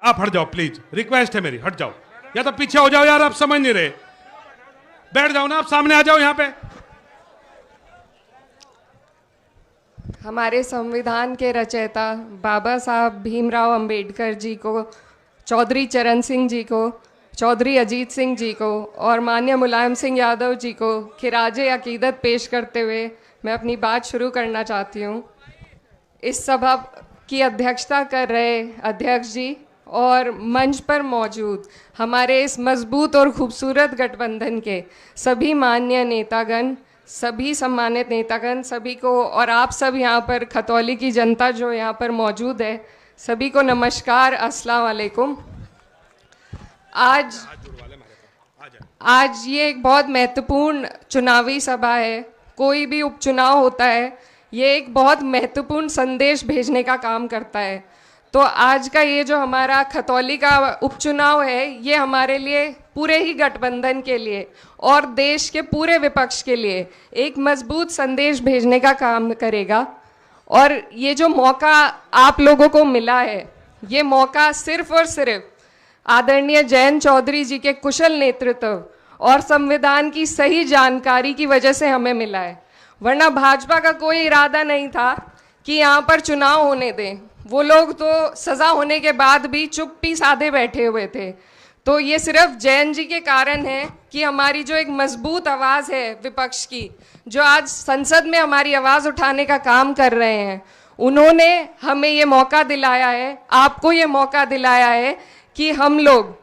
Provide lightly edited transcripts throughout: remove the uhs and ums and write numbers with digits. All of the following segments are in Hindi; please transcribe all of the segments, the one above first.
आप हट जाओ प्लीज, रिक्वेस्ट है मेरी, हट जाओ, या तो पीछे हो जाओ यार, आप समझ नहीं रहे। बैठ जाओ ना, आप सामने आ जाओ यहाँ पे। हमारे संविधान के रचयिता बाबा साहब भीमराव अंबेडकर जी को, चौधरी चरण सिंह जी को, चौधरी अजीत सिंह जी को और माननीय मुलायम सिंह यादव जी को खिराजे अकीदत पेश करते हुए मैं अपनी बात शुरू करना चाहती हूँ। इस सभा की अध्यक्षता कर रहे अध्यक्ष जी और मंच पर मौजूद हमारे इस मजबूत और खूबसूरत गठबंधन के सभी मान्य नेतागण, सभी सम्मानित नेतागण, सभी को, और आप सब यहाँ पर खतौली की जनता जो यहाँ पर मौजूद है, सभी को नमस्कार, अस्सलाम वालेकुम। आज ये एक बहुत महत्वपूर्ण चुनावी सभा है। कोई भी उपचुनाव होता है, ये एक बहुत महत्वपूर्ण संदेश भेजने का काम करता है। तो आज का ये जो हमारा खतौली का उपचुनाव है, ये हमारे लिए, पूरे ही गठबंधन के लिए और देश के पूरे विपक्ष के लिए एक मजबूत संदेश भेजने का काम करेगा। और ये जो मौका आप लोगों को मिला है, ये मौका सिर्फ और सिर्फ आदरणीय जयंत चौधरी जी के कुशल नेतृत्व और संविधान की सही जानकारी की वजह से हमें मिला है। वरना भाजपा का कोई इरादा नहीं था कि यहाँ पर चुनाव होने दें। वो लोग तो सजा होने के बाद भी चुप्पी साधे बैठे हुए थे। तो ये सिर्फ जयंत जी के कारण है कि हमारी जो एक मजबूत आवाज़ है विपक्ष की, जो आज संसद में हमारी आवाज़ उठाने का काम कर रहे हैं, उन्होंने हमें ये मौका दिलाया है, आपको ये मौका दिलाया है कि हम लोग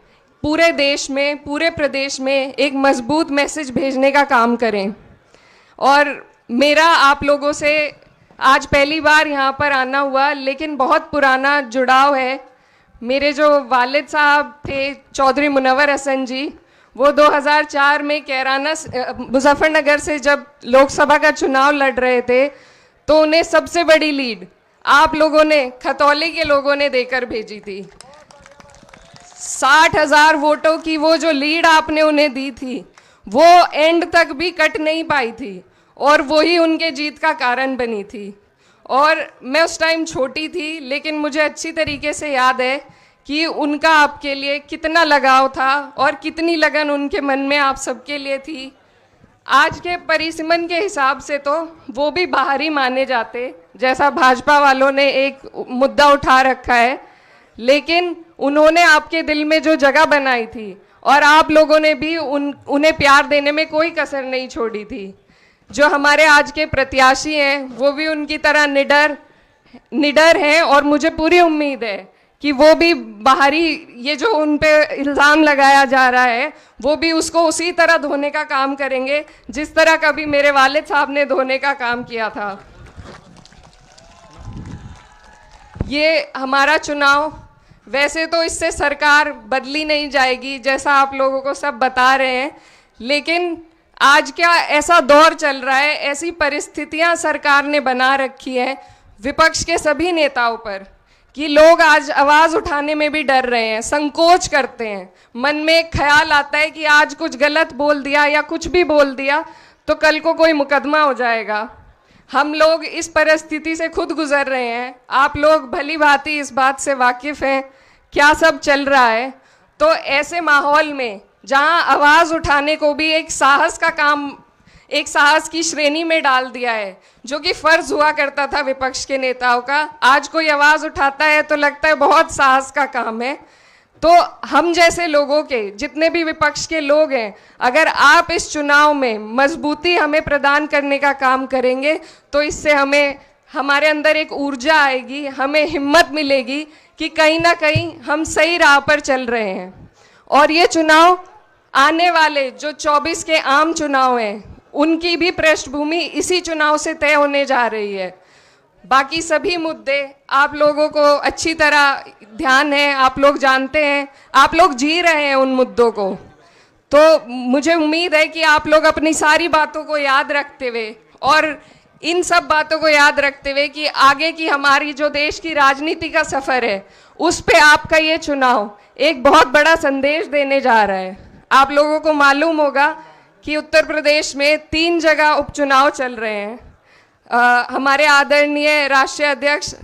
पूरे देश में, पूरे प्रदेश में एक मजबूत मैसेज भेजने का काम करें। और मेरा आप लोगों से आज पहली बार यहाँ पर आना हुआ, लेकिन बहुत पुराना जुड़ाव है। मेरे जो वालिद साहब थे चौधरी मुनव्वर हसन जी, वो 2004 में कैराना मुजफ्फरनगर से जब लोकसभा का चुनाव लड़ रहे थे, तो उन्हें सबसे बड़ी लीड आप लोगों ने, खतौली के लोगों ने देकर भेजी थी। 60,000 वोटों की वो जो लीड आपने उन्हें दी थी, वो एंड तक भी कट नहीं पाई थी और वही उनके जीत का कारण बनी थी। और मैं उस टाइम छोटी थी, लेकिन मुझे अच्छी तरीके से याद है कि उनका आपके लिए कितना लगाव था और कितनी लगन उनके मन में आप सबके लिए थी। आज के परिसीमन के हिसाब से तो वो भी बाहरी माने जाते, जैसा भाजपा वालों ने एक मुद्दा उठा रखा है, लेकिन उन्होंने आपके दिल में जो जगह बनाई थी और आप लोगों ने भी उन्हें प्यार देने में कोई कसर नहीं छोड़ी थी। जो हमारे आज के प्रत्याशी हैं, वो भी उनकी तरह निडर हैं और मुझे पूरी उम्मीद है कि वो भी बाहरी ये जो उन पे इल्ज़ाम लगाया जा रहा है, वो भी उसको उसी तरह धोने का काम करेंगे जिस तरह कभी मेरे वालिद साहब ने धोने का काम किया था। ये हमारा चुनाव, वैसे तो इससे सरकार बदली नहीं जाएगी जैसा आप लोगों को सब बता रहे हैं, लेकिन आज क्या ऐसा दौर चल रहा है, ऐसी परिस्थितियां सरकार ने बना रखी है विपक्ष के सभी नेताओं पर कि लोग आज आवाज़ उठाने में भी डर रहे हैं, संकोच करते हैं। मन में एक ख्याल आता है कि आज कुछ गलत बोल दिया या कुछ भी बोल दिया तो कल को कोई मुकदमा हो जाएगा। हम लोग इस परिस्थिति से खुद गुजर रहे हैं, आप लोग भली भांति इस बात से वाकिफ़ हैं क्या सब चल रहा है। तो ऐसे माहौल में जहां आवाज़ उठाने को भी एक साहस का काम, एक साहस की श्रेणी में डाल दिया है, जो कि फ़र्ज़ हुआ करता था विपक्ष के नेताओं का, आज कोई आवाज़ उठाता है तो लगता है बहुत साहस का काम है। तो हम जैसे लोगों के, जितने भी विपक्ष के लोग हैं, अगर आप इस चुनाव में मजबूती हमें प्रदान करने का काम करेंगे तो इससे हमें, हमारे अंदर एक ऊर्जा आएगी, हमें हिम्मत मिलेगी कि कहीं ना कहीं हम सही राह पर चल रहे हैं। और ये चुनाव, आने वाले जो 24 के आम चुनाव हैं, उनकी भी पृष्ठभूमि इसी चुनाव से तय होने जा रही है। बाकी सभी मुद्दे आप लोगों को अच्छी तरह ध्यान है, आप लोग जानते हैं, आप लोग जी रहे हैं उन मुद्दों को। तो मुझे उम्मीद है कि आप लोग अपनी सारी बातों को याद रखते हुए और इन सब बातों को याद रखते हुए कि आगे की हमारी जो देश की राजनीति का सफ़र है, उस पे आपका ये चुनाव एक बहुत बड़ा संदेश देने जा रहा है। आप लोगों को मालूम होगा कि उत्तर प्रदेश में 3 जगह उपचुनाव चल रहे हैं। हमारे आदरणीय राष्ट्रीय अध्यक्ष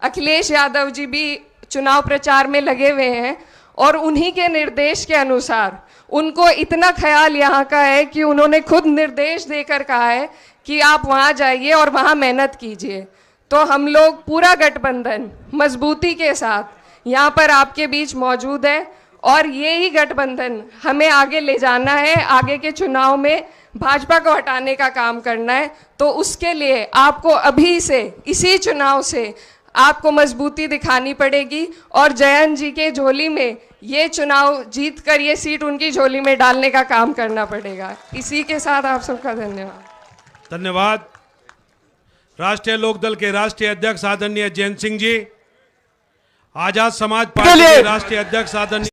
अखिलेश यादव जी भी चुनाव प्रचार में लगे हुए हैं और उन्हीं के निर्देश के अनुसार उनको इतना ख्याल यहाँ का है कि उन्होंने खुद निर्देश देकर कहा है कि आप वहाँ जाइए और वहाँ मेहनत कीजिए। तो हम लोग पूरा गठबंधन मजबूती के साथ यहाँ पर आपके बीच मौजूद है और ये ही गठबंधन हमें आगे ले जाना है। आगे के चुनाव में भाजपा को हटाने का काम करना है। तो उसके लिए आपको अभी से, इसी चुनाव से आपको मजबूती दिखानी पड़ेगी और जयंत जी के झोली में ये चुनाव जीत कर ये सीट उनकी झोली में डालने का काम करना पड़ेगा। इसी के साथ आप सबका धन्यवाद। धन्यवाद। राष्ट्रीय लोकदल के राष्ट्रीय अध्यक्ष आदरणीय जयंत सिंह जी, आजाद समाज पार्टी के राष्ट्रीय अध्यक्ष आदरणीय